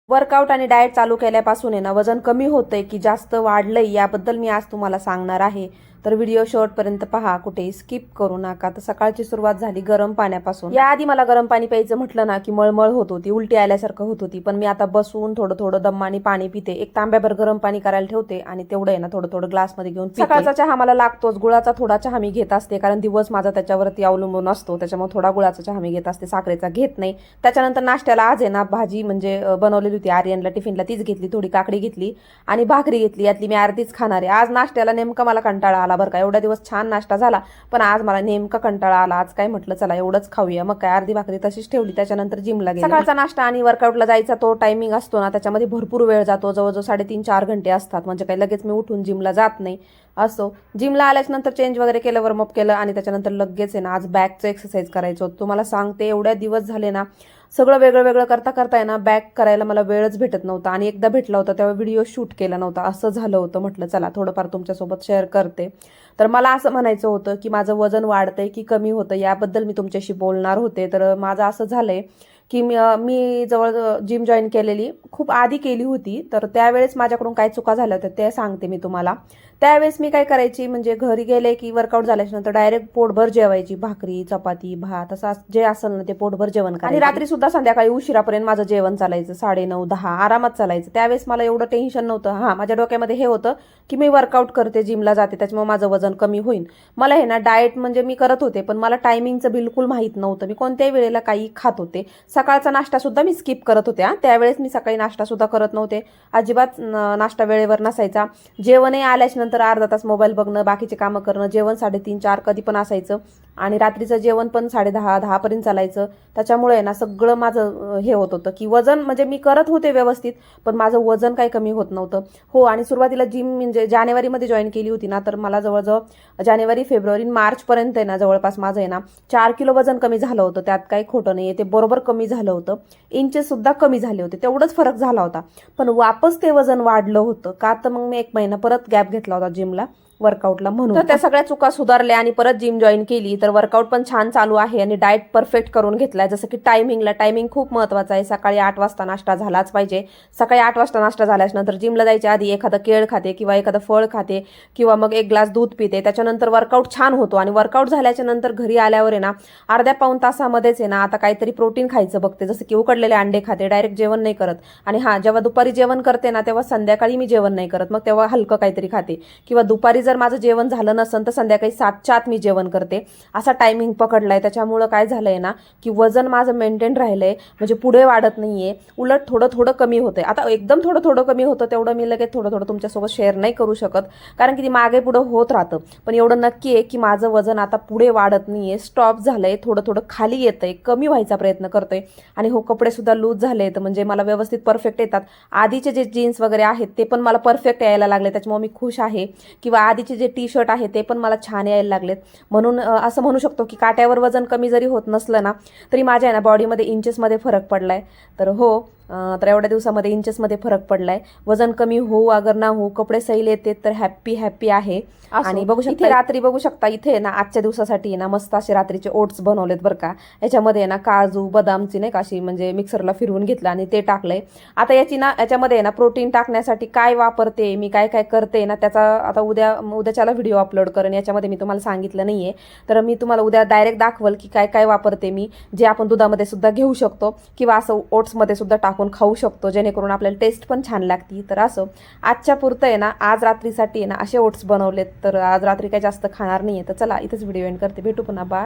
Workout आणि diet चालू केल्यापासून आहे ना वजन कमी होतंय की जास्त वाढलंय याबद्दल मी आज तुम्हाला सांगणार आहे. तर व्हिडिओ शेवटपर्यंत पहा, कुठेही स्किप करू नका. तर सकाळची सुरुवात झाली गरम पाण्यापासून. याआधी मला गरम पाणी प्यायचं म्हटलं ना की मळमळ होत होती, उलटी आल्यासारखं होत होती. पण मी आता बसून थोडं थोडं दमाने पाणी पिते. एक तांब्याभर गरम पाणी करायला ठेवते आणि तेवढं आहे ना थोडं थोडं ग्लासमध्ये घेऊन पिते. सकाळचा चहा मला लागतोच. गुळाचा थोडा चहा मी घेत असते, कारण दिवस माझा त्याच्यावरती अवलंबून असतो. त्याच्यामुळे थोडा गुळाचा चहा मी घेत असते, साखरेचा घेत नाही. त्याच्यानंतर नाश्त्याला आज आहे ना भाजी म्हणजे बनवलेली होती आर्यनला टिफिनला, तीच घेतली. थोडी काकडी घेतली आणि भाकरी घेतली, यातली मी अर्धीच खाणार आहे. आज नाश्त्याला नेमका मला कंटाळा आला बरं का. एवढ्या दिवस छान नाश्ता झाला, पण आज मला नेमका कंटाळा आला. आज काय म्हटलं चला एवढंच खाऊया. मग काय अर्धी भाकरी तशीच ठेवली. त्याच्यानंतर जिमला गेले. सकाळचा नाश्ता आणि वर्कआउटला जायचा तो टायमिंग असतो ना, त्याच्यामध्ये भरपूर वेळ जातो. जवळजवळ 3.5-4 घंटे असतात. म्हणजे काही लगेच मी उठून जिमला जात नाही. असो, जिमला आल्याच्यानंतर चेंज वगैरे केलं, वॉर्मअप केलं आणि त्याच्यानंतर लगेच आहे ना आज बॅकचं एक्सरसाइज करायचं होतं. तुम्हाला सांगते एवढ्या दिवस झाले ना सगळं वेगळं वेगळं करता करता आहे ना बॅक करायला मला वेळच भेटत नव्हता. आणि एकदा भेटला होता तेव्हा व्हिडिओ शूट केला नव्हता, असं झालं होतं. म्हटलं चला थोडंफार तुमच्यासोबत शेअर करते. तर मला असं म्हणायचं होतं की माझं वजन वाढतंय की कमी होतं याबद्दल मी तुमच्याशी बोलणार होते. तर माझं असं झालंय की मी जवळ जिम जॉईन केलेली खूप आधी केली होती. तर त्यावेळेस माझ्याकडून काय चुका झाल्या होत्या ते सांगते मी तुम्हाला. त्यावेळेस मी काय करायची, म्हणजे घरी गेले की वर्कआउट झाल्याच्यानंतर डायरेक्ट पोटभर जेवायची. भाकरी, चपाती, भात असं जे असेल ना ते पोटभर जेवण करायची. आणि रात्री सुद्धा संध्याकाळी उशिरापर्यंत माझं जेवण चालायचं, 9:30-10 आरामात चालायचं. त्यावेळेस मला एवढं टेन्शन नव्हतं. हां, माझ्या डोक्यामध्ये हे होतं की मी वर्कआउट करते, जिमला जाते, त्याच्यामुळे माझं वजन कमी होईल. मला हे ना डाएट म्हणजे मी करत होते, पण मला टायमिंगचं बिलकुल माहीत नव्हतं. मी कोणत्याही वेळेला काही खात होते. सकाळचा नाश्ता सुद्धा मी स्किप करत होते. त्यावेळेस मी सकाळी नाश्ता सुद्धा करत नव्हते, अजिबात नाश्ता वेळेवर नसायचा. जेवणही आल्याच्यानंतर अर्धा तास मोबाईल बघणं, बाकीचे कामं करणं, जेवण 3:30-4 कधी पण असायचं. आणि रात्रीचं जेवण पण 10:30-10 पर्यंत चालायचं. त्याच्यामुळे ना सगळं माझं हे होत होतं की वजन म्हणजे मी करत होते व्यवस्थित, पण माझं वजन काही कमी होत नव्हतं. हो, आणि सुरुवातीला जिम म्हणजे जानेवारीमध्ये जॉईन केली होती ना, तर मला जवळजवळ जानेवारी, फेब्रुवारी, मार्चपर्यंत आहे ना जवळपास माझं आहे ना 4 किलो वजन कमी झालं होतं. त्यात काही खोटं नाही आहे, ते बरोबर कमी झालं होतं. इंचेस सुद्धा कमी झाले होते, तेवढंच फरक झाला होता. पण वापस ते वजन वाढलं होतं का, तर मग मी 1 महिना परत गॅप घेतला होता जिमला, वर्कआउटला म्हणून. तर त्या सगळ्या चुका सुधारल्या आणि परत जिम जॉईन केली. तर वर्कआउट पण छान चालू आहे आणि डाएट परफेक्ट करून घेतलाय. जसं की टायमिंग खूप महत्त्वाचं आहे. सकाळी 8 वाजता नाश्ता झालाच पाहिजे. सकाळी 8 वाजता नाश्ता झाल्यानंतर जिमला जायच्या आधी एखादं केळ खाते किंवा एखादं फळ खाते किंवा मग 1 ग्लास दूध पिते. त्याच्यानंतर वर्कआउट छान होतो. आणि वर्कआउट झाल्याच्या नंतर घरी आल्यावर आहे ना अर्ध्या-पाऊण तासामध्येच आहे ना आता काहीतरी प्रोटीन खायचं बघते. जसं की उकडलेले अंडे खाते, डायरेक्ट जेवण नाही करत. आणि हां, जेव्हा दुपारी जेवण करते ना तेव्हा संध्याकाळी मी जेवण नाही करत, मग तेव्हा हलकं काहीतरी खाते. किंवा दुपारी जर माझं जेवण झालं नसेल तर संध्याकाळी 7च्या आत मी जेवण करते. असा टायमिंग पकडलाय. त्याच्यामुळं काय झालंय ना की वजन माझं मेंटेन राहिलंय, म्हणजे पुढे वाढत नाहीये, उलट थोडं थोडं कमी होतंय. आता एकदम थोडं थोडं कमी होतं, तेवढं मी लगेच थोडं थोडं तुमच्यासोबत शेअर नाही करू शकत, कारण की ती मागे पुढं होत राहतं. पण एवढं नक्की आहे की माझं वजन आता पुढे वाढत नाहीये, स्टॉप झालंय, थोडं थोडं खाली येतंय, कमी व्हायचा प्रयत्न करतोय. आणि हो, कपडे सुद्धा लूज झालेत, म्हणजे मला व्यवस्थित परफेक्ट येतात. आधीचे जे जीन्स वगैरे आहेत ते पण मला परफेक्ट यायला लागले, त्याच्यामुळे मी खुश आहे. किंवा आधीचे जे टी शर्ट आहे ते पण मला छान यायला लागलेत. म्हणून असं म्हणू शकतो की काट्यावर वजन कमी जरी होत नसलं ना तरी माझ्या ना बॉडीमध्ये इंचेसमध्ये फरक पडलाय. तर हो, तर एवढ्या दिवसामध्ये इंचेसमध्ये फरक पडलाय. वजन कमी होऊ अगर ना हो, कपडे सैल येते तर हॅप्पी आहे. आणि बघू शकता इथे रात्री, बघू शकता इथे ना आजच्या दिवसासाठी ना मस्त असे रात्रीचे ओट्स बनवलेत बरं का. याच्यामध्ये ना काजू बदामची नाही का अशी म्हणजे मिक्सरला फिरवून घेतलं आणि ते टाकलंय. आता याच्यामध्ये ना प्रोटीन टाकण्यासाठी काय वापरते मी, काय काय करते ना, त्याचा आता उद्याच्याला व्हिडिओ अपलोड करेन. याच्यामध्ये मी तुम्हाला सांगितलं नाहीये, तर मी तुम्हाला उद्या डायरेक्ट दाखवल की काय काय वापरते मी, जे आपण दुधामध्ये सुद्धा घेऊ शकतो किंवा असं ओट्समध्ये सुद्धा टाकून खाऊ शकतो, जेणेकरून आपल्याला टेस्ट पण छान लागते. तर असं आजच्या पुरतं आहे ना आज रात्रीसाठी आहे ना असे ओट्स बनवलेत. तर आज रात्री काही जास्त खाणार नाहीये. तर चला इथेच व्हिडिओ एंड करते, भेटू पुन्हा, बाय.